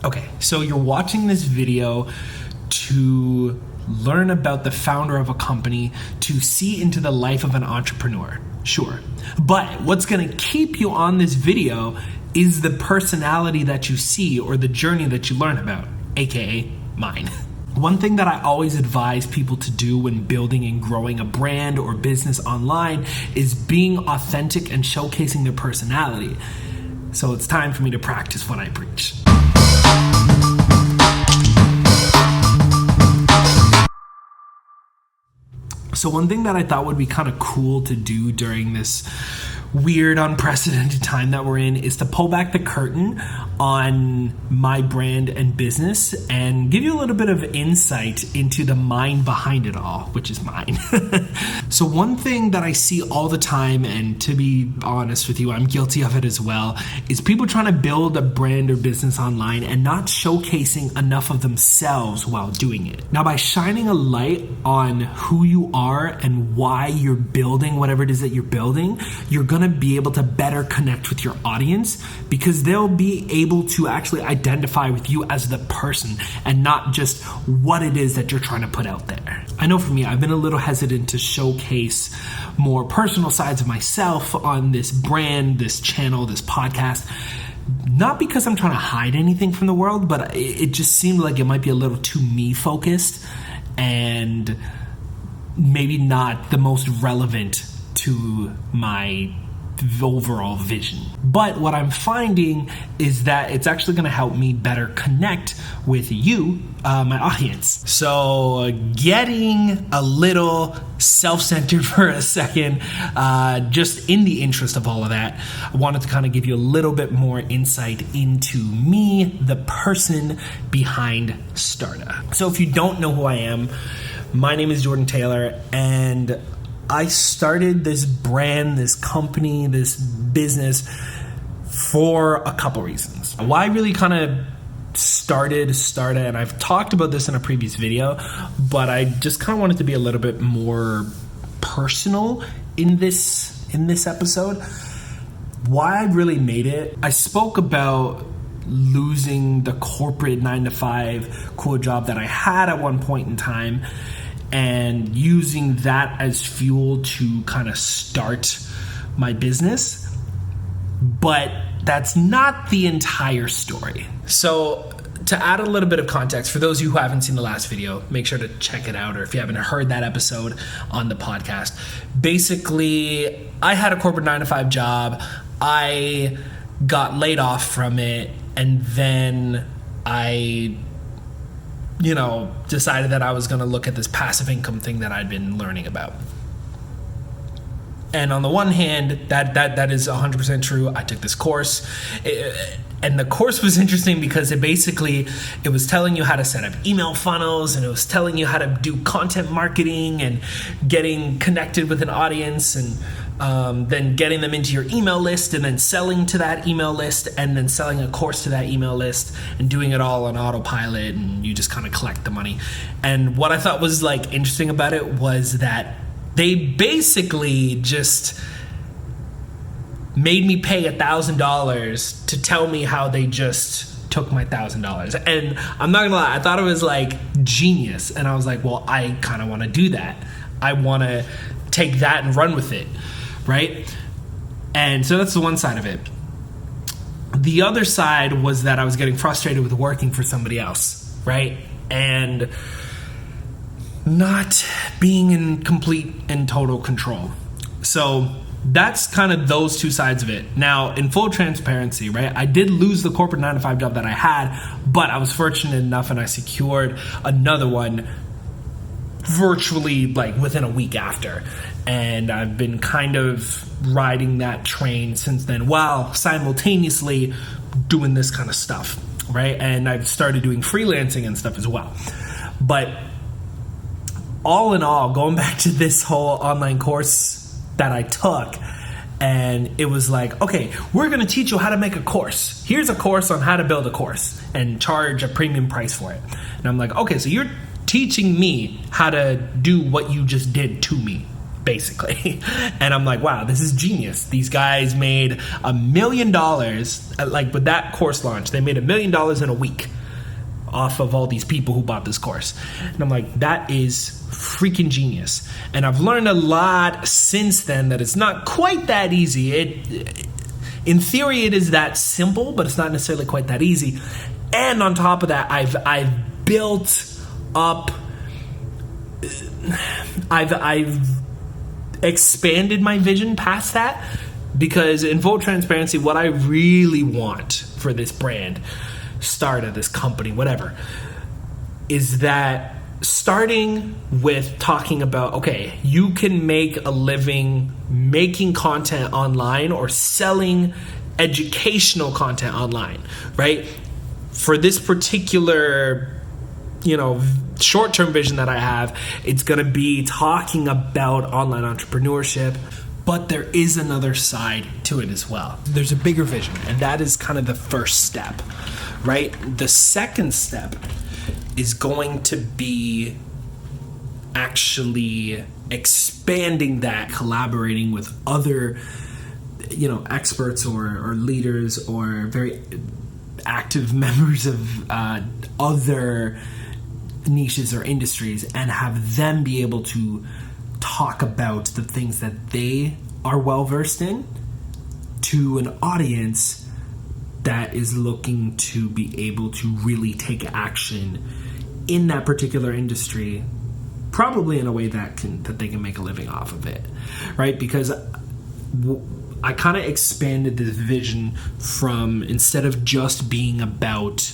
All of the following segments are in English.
Okay, so you're watching this video to learn about the founder of a company, to see into the life of an entrepreneur. Sure. But what's going to keep you on this video is the personality that you see or the journey that you learn about, aka mine. One thing that I always advise people to do when building and growing a brand or business online is being authentic and showcasing their personality. So it's time for me to practice what I preach. So one thing that I thought would be kind of cool to do during this weird, unprecedented time that we're in is to pull back the curtain on my brand and business and give you a little bit of insight into the mind behind it all, which is mine. So one thing that I see all the time, and to be honest with you, I'm guilty of it as well, is people trying to build a brand or business online and not showcasing enough of themselves while doing it. Now, by shining a light on who you are and why you're building whatever it is that you're building, you're going to be able to better connect with your audience because they'll be able to actually identify with you as the person and not just what it is that you're trying to put out there. I know for me, I've been a little hesitant to showcase more personal sides of myself on this brand, this channel, this podcast. Not because I'm trying to hide anything from the world, but it just seemed like it might be a little too me focused and maybe not the most relevant to my overall vision. But what I'm finding is that it's actually going to help me better connect with you, my audience. So getting a little self-centered for a second, just in the interest of all of that, I wanted to kind of give you a little bit more insight into me, the person behind STARTA. So if you don't know who I am, my name is Jordan Taylor, and I started this brand, this company, this business for a couple reasons. Why I really kind of started STARTA, and I've talked about this in a previous video, but I just kind of wanted to be a little bit more personal in this episode. Why I really made it, I spoke about losing the corporate 9-to-5 cool job that I had at one point in time, and using that as fuel to kind of start my business. But that's not the entire story. So to add a little bit of context, for those of you who haven't seen the last video, make sure to check it out, or if you haven't heard that episode on the podcast. Basically, I had a corporate 9-to-5 job. I got laid off from it, and then I decided that I was going to look at this passive income thing that I'd been learning about. And on the one hand, that is 100% true. I took this course, and the course was interesting because it was telling you how to set up email funnels, and it was telling you how to do content marketing and getting connected with an audience, and then getting them into your email list, and then selling to that email list, and then selling a course to that email list, and doing it all on autopilot, and you just kind of collect the money. And what I thought was interesting about it was that they basically just made me pay $1,000 to tell me how they just took my $1,000. And I'm not gonna lie, I thought it was genius. And I was like, well, I kind of want to do that. I want to take that and run with it, right? And so that's the one side of it. The other side was that I was getting frustrated with working for somebody else, right? And not being in complete and total control. So that's kind of those two sides of it. Now, in full transparency, right, I did lose the corporate 9-to-5 job that I had, but I was fortunate enough and I secured another one virtually within a week after. And I've been kind of riding that train since then while simultaneously doing this kind of stuff, right? And I've started doing freelancing and stuff as well. But all in all, going back to this whole online course that I took, and it was okay, we're going to teach you how to make a course. Here's a course on how to build a course and charge a premium price for it. And I'm okay, so you're teaching me how to do what you just did to me, basically. And I'm wow, this is genius. These guys made $1 million, with that course launch, they made $1 million in a week. off of all these people who bought this course. And I'm like, that is freaking genius. And I've learned a lot since then that it's not quite that easy. In theory, it is that simple, but it's not necessarily quite that easy. And on top of that, I've built up, I've expanded my vision past that, because in full transparency, what I really want for this brand, STARTA, this company, whatever, is that starting with talking about, okay, you can make a living making content online or selling educational content online, right? For this particular, short-term vision that I have, it's going to be talking about online entrepreneurship, but there is another side to it as well. There's a bigger vision, and that is kind of the first step, right? The second step is going to be actually expanding that, collaborating with other, experts or leaders or very active members of other niches or industries, and have them be able to talk about the things that they are well versed in to an audience that is looking to be able to really take action in that particular industry, probably in a way that they can make a living off of it, right? Because I kind of expanded this vision from, instead of just being about,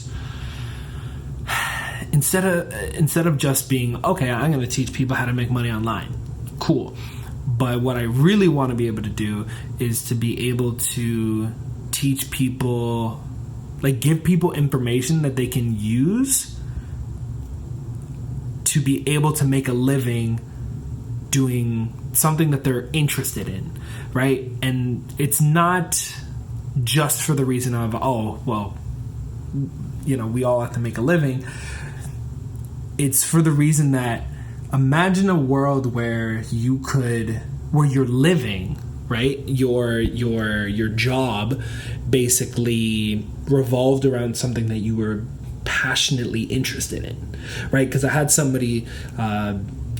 instead of just being, okay, I'm going to teach people how to make money online. Cool. But what I really want to be able to do is to be able to teach people, give people information that they can use to be able to make a living doing something that they're interested in, right? And it's not just for the reason of, we all have to make a living. It's for the reason that, imagine a world where you're living, right? Your job basically revolved around something that you were passionately interested in, right? Because I had somebody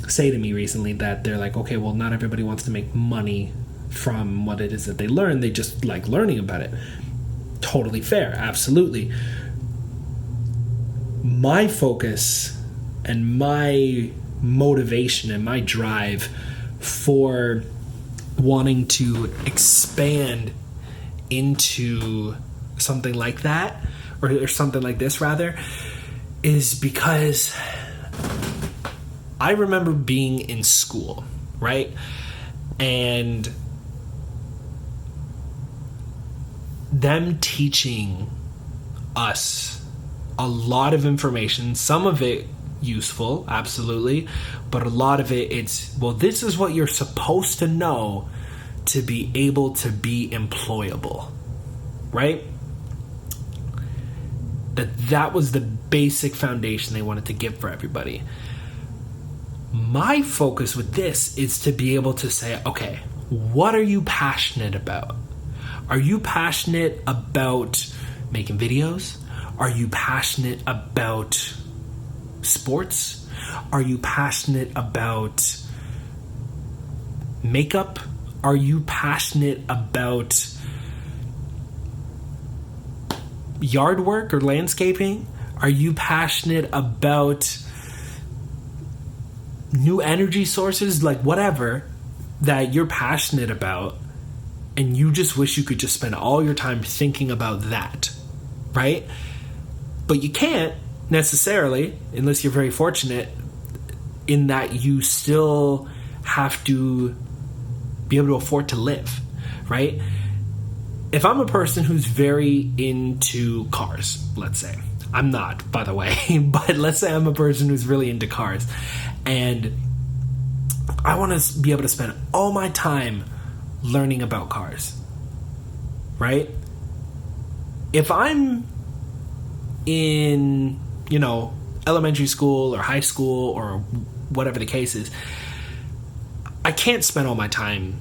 say to me recently that they're like, okay, well, not everybody wants to make money from what it is that they learn. They just like learning about it. Totally fair. Absolutely. My focus and my motivation and my drive for wanting to expand into something like that, or something like this rather, is because I remember being in school, right? And them teaching us a lot of information, some of it useful, absolutely, but a lot of it's, well, this is what you're supposed to know to be able to be employable, right? That was the basic foundation they wanted to give for everybody. My focus with this is to be able to say, okay, what are you passionate about? Are you passionate about making videos? Are you passionate about sports? Are you passionate about makeup? Are you passionate about yard work or landscaping? Are you passionate about new energy sources? Like whatever that you're passionate about, and you just wish you could just spend all your time thinking about that, right? But you can't necessarily, unless you're very fortunate in that you still have to be able to afford to live, right? If I'm a person who's very into cars, let's say, I'm not, by the way, but let's say I'm a person who's really into cars, and I want to be able to spend all my time learning about cars, right? If I'm in, elementary school or high school or whatever the case is, I can't spend all my time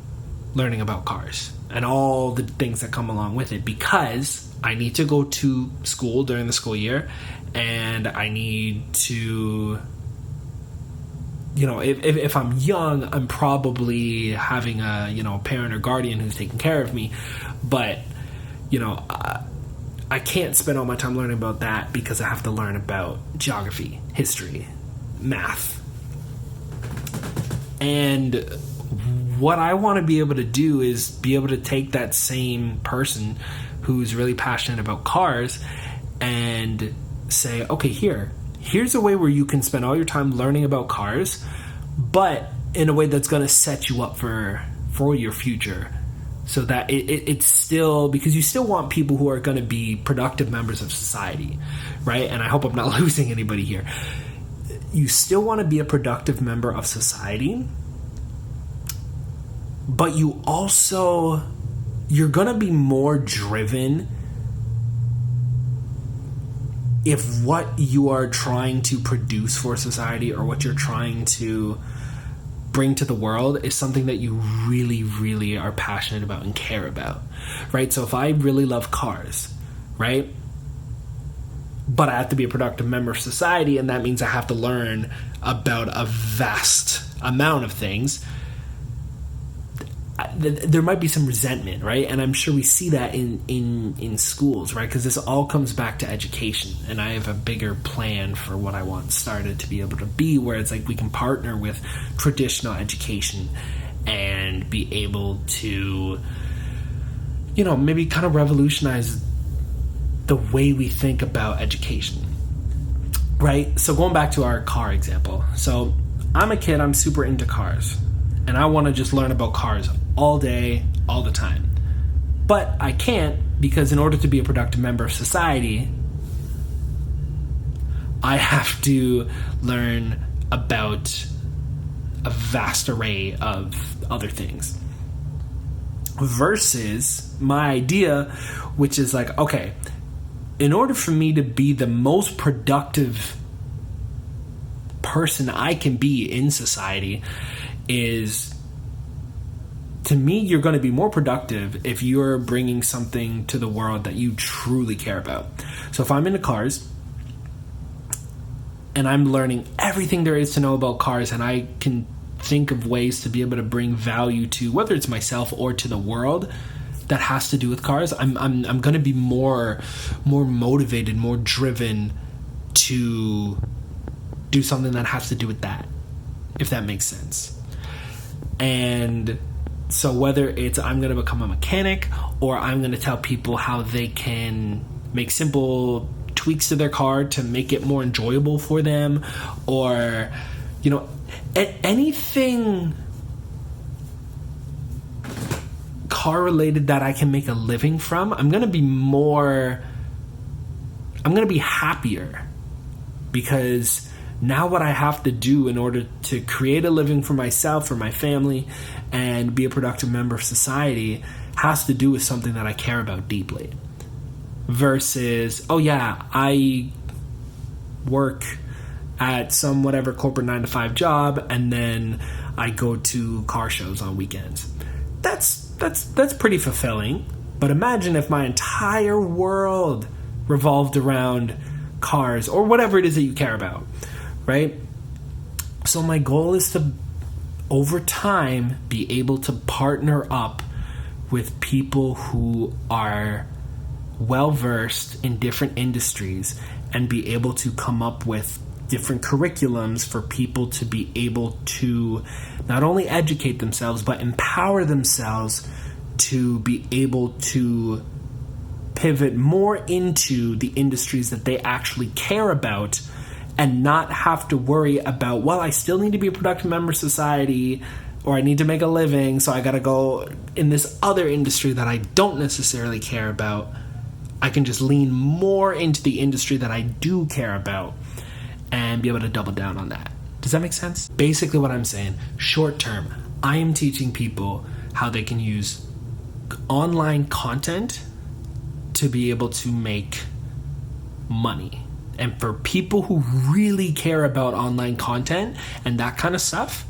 learning about cars and all the things that come along with it, because I need to go to school during the school year, and I need to, if I'm young, I'm probably having a parent or guardian who's taking care of me. But, I can't spend all my time learning about that because I have to learn about geography, history, math. And what I want to be able to do is be able to take that same person who's really passionate about cars and say, okay, here's a way where you can spend all your time learning about cars, but in a way that's going to set you up for your future, so that it's still, because you still want people who are going to be productive members of society, right? And I hope I'm not losing anybody here. You still want to be a productive member of society, but you're going to be more driven if what you are trying to produce for society or what you're trying to bring to the world is something that you really, really are passionate about and care about, right? So if I really love cars, right, but I have to be a productive member of society, and that means I have to learn about a vast amount of things, there might be some resentment, right? And I'm sure we see that in schools, right? Because this all comes back to education, and I have a bigger plan for what I want STARTA to be able to be, where it's like we can partner with traditional education and be able to, maybe kind of revolutionize the way we think about education, right? So going back to our car example. So I'm a kid, I'm super into cars, and I want to just learn about cars all day, all the time. But I can't, because in order to be a productive member of society, I have to learn about a vast array of other things. Versus my idea, which is like, okay, in order for me to be the most productive person I can be in society is, to me, you're going to be more productive if you're bringing something to the world that you truly care about. So if I'm into cars and I'm learning everything there is to know about cars, and I can think of ways to be able to bring value to, whether it's myself or to the world, that has to do with cars, I'm going to be more motivated, more driven to do something that has to do with that, if that makes sense. And so whether it's I'm going to become a mechanic, or I'm going to tell people how they can make simple tweaks to their car to make it more enjoyable for them, or, anything car related that I can make a living from, I'm going to be happier, because now what I have to do in order to create a living for myself, for my family, and be a productive member of society has to do with something that I care about deeply. Versus, I work at some whatever corporate 9-to-5 job, and then I go to car shows on weekends. That's pretty fulfilling. But imagine if my entire world revolved around cars, or whatever it is that you care about, right? So my goal is to, over time, be able to partner up with people who are well-versed in different industries, and be able to come up with different curriculums for people to be able to not only educate themselves, but empower themselves to be able to pivot more into the industries that they actually care about, and not have to worry about, well, I still need to be a productive member of society, or I need to make a living, so I gotta go in this other industry that I don't necessarily care about. I can just lean more into the industry that I do care about and be able to double down on that. Does that make sense? Basically what I'm saying, short term, I am teaching people how they can use online content to be able to make money. And for people who really care about online content and that kind of stuff,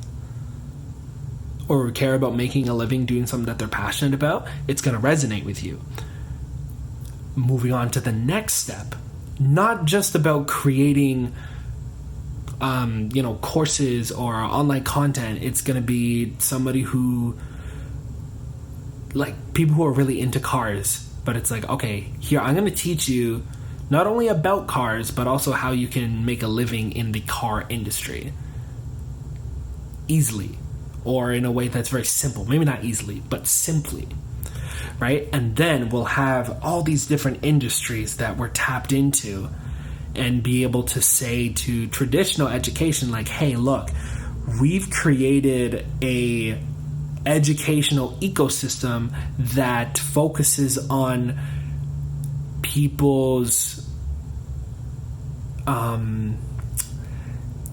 or care about making a living doing something that they're passionate about, it's going to resonate with you. moving on to the next step, not just about creating courses or online content. It's going to be somebody who, like, people who are really into cars, but it's like, okay, here, I'm going to teach you not only about cars, but also how you can make a living in the car industry easily, or in a way that's very simple. Maybe not easily, but simply, right? And then we'll have all these different industries that we're tapped into, and be able to say to traditional education, like, hey, look, we've created a educational ecosystem that focuses on people's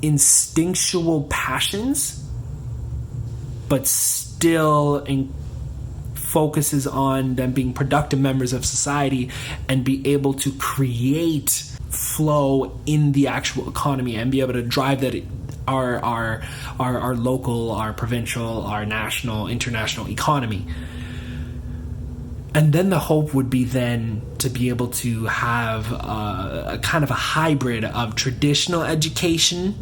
instinctual passions, but still focuses on them being productive members of society and be able to create flow in the actual economy and be able to drive that our local, our provincial, our national, international economy. And then the hope would be then to be able to have a kind of a hybrid of traditional education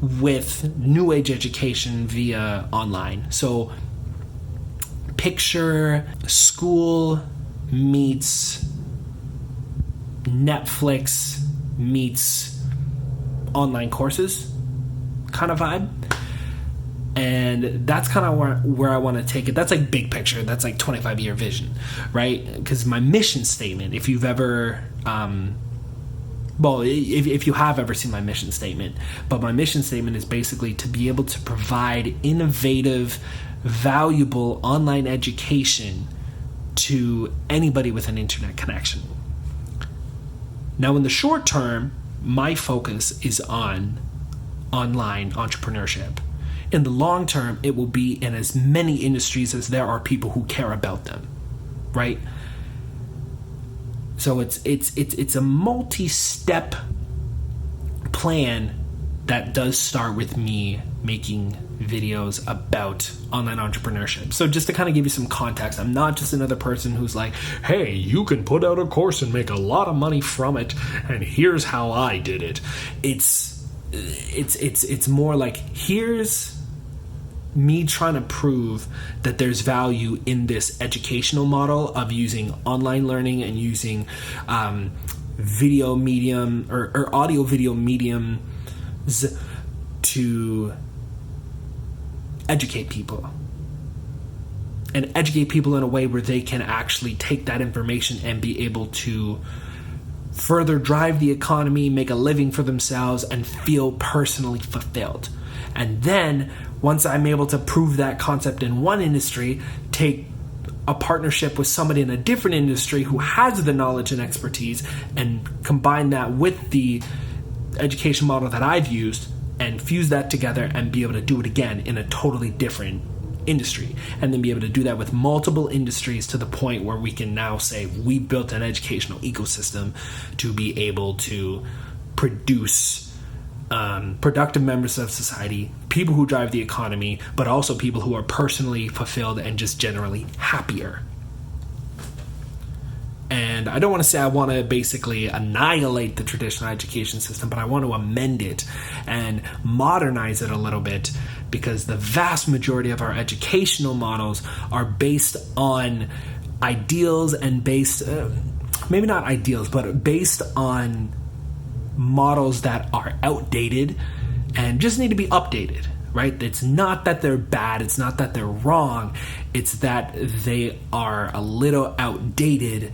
with new age education via online. So picture school meets Netflix meets online courses kind of vibe. And that's kind of where I want to take it. That's like big picture. That's like 25-year vision, right? Because my mission statement, if you've ever, if you have ever seen my mission statement, but my mission statement is basically to be able to provide innovative, valuable online education to anybody with an internet connection. Now, in the short term, my focus is on online entrepreneurship. In the long term, it will be in as many industries as there are people who care about them, right? So it's a multi-step plan that does start with me making videos about online entrepreneurship. So just to kind of give you some context, I'm not just another person who's like, hey, you can put out a course and make a lot of money from it, and here's how I did it. It's more like, here's me trying to prove that there's value in this educational model of using online learning and using video medium or audio video mediums to educate people, and educate people in a way where they can actually take that information and be able to further drive the economy, make a living for themselves, and feel personally fulfilled. And then once I'm able to prove that concept in one industry, take a partnership with somebody in a different industry who has the knowledge and expertise, and combine that with the education model that I've used, and fuse that together and be able to do it again in a totally different industry, and then be able to do that with multiple industries to the point where we can now say we built an educational ecosystem to be able to produce productive members of society, people who drive the economy, but also people who are personally fulfilled and just generally happier. And I don't want to say I want to basically annihilate the traditional education system, but I want to amend it and modernize it a little bit, because the vast majority of our educational models are based on ideals and maybe not ideals, but based on models that are outdated and just need to be updated, right? It's not that they're bad, it's not that they're wrong, it's that they are a little outdated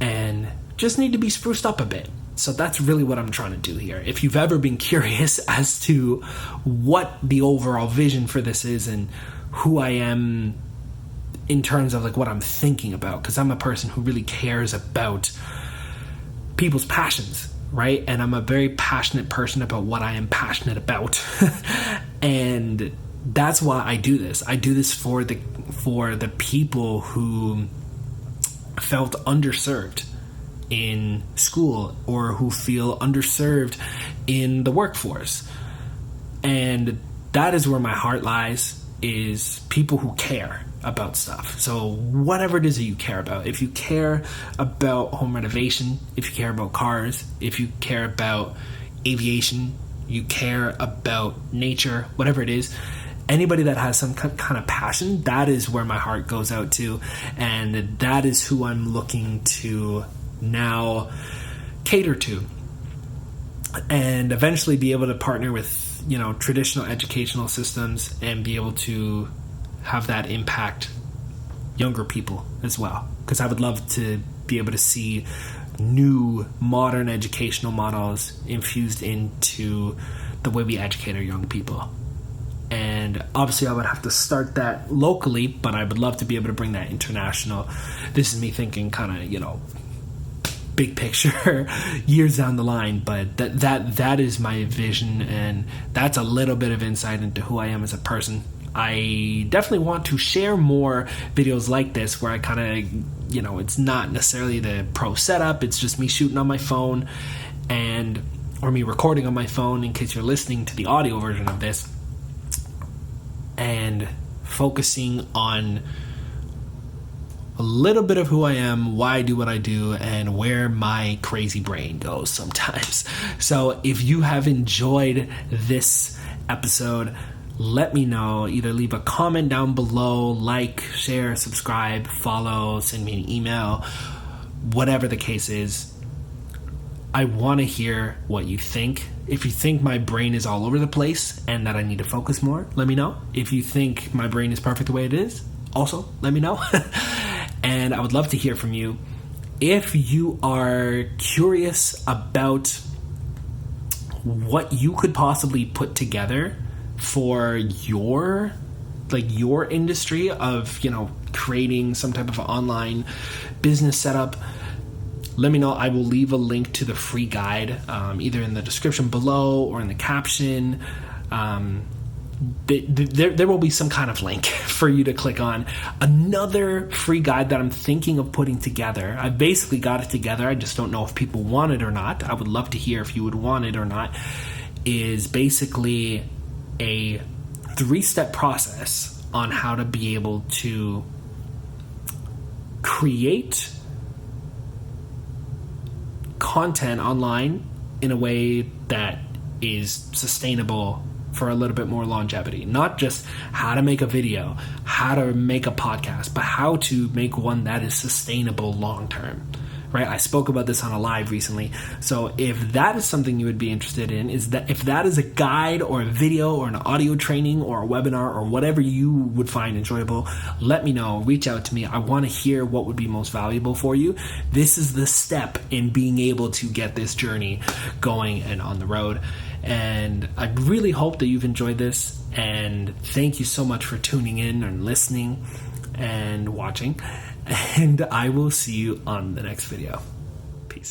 and just need to be spruced up a bit. So that's really what I'm trying to do here. If you've ever been curious as to what the overall vision for this is and who I am in terms of like what I'm thinking about, because I'm a person who really cares about people's passions, right? And I'm a very passionate person about what I am passionate about. And that's why I do this. I do this for the people who felt underserved in school or who feel underserved in the workforce. And that is where my heart lies, is people who care. about stuff. So whatever it is that you care about, if you care about home renovation, if you care about cars, if you care about aviation, you care about nature, whatever it is, anybody that has some kind of passion, that is where my heart goes out to, and that is who I'm looking to now cater to, and eventually be able to partner with, you know, traditional educational systems and be able to have that impact younger people as well, because I would love to be able to see new modern educational models infused into the way we educate our young people. And obviously I would have to start that locally, but I would love to be able to bring that international. This is me thinking kind of, you know, big picture years down the line, but that is my vision, and that's a little bit of insight into who I am as a person. I definitely want to share more videos like this where I kind of, you know, it's not necessarily the pro setup, it's just me shooting on my phone or me recording on my phone in case you're listening to the audio version of this, and focusing on a little bit of who I am, why I do what I do, and where my crazy brain goes sometimes. So if you have enjoyed this episode, let me know. Either leave a comment down below, like, share, subscribe, follow, send me an email, whatever the case is. I want to hear what you think. If you think my brain is all over the place and that I need to focus more, let me know. If you think my brain is perfect the way it is, also let me know. And I would love to hear from you. If you are curious about what you could possibly put together for your industry of, you know, creating some type of online business setup, let me know. I will leave a link to the free guide, either in the description below or in the caption. There will be some kind of link for you to click on. Another free guide that I'm thinking of putting together, I basically got it together, I just don't know if people want it or not. I would love to hear if you would want it or not. Is basically a 3-step process on how to be able to create content online in a way that is sustainable for a little bit more longevity. Not just how to make a video, how to make a podcast, but how to make one that is sustainable long term. Right? I spoke about this on a live recently. So if that is something you would be interested in, if that is a guide or a video or an audio training or a webinar or whatever you would find enjoyable, let me know. Reach out to me. I want to hear what would be most valuable for you. This is the step in being able to get this journey going and on the road. And I really hope that you've enjoyed this. And thank you so much for tuning in and listening and watching. And I will see you on the next video. Peace.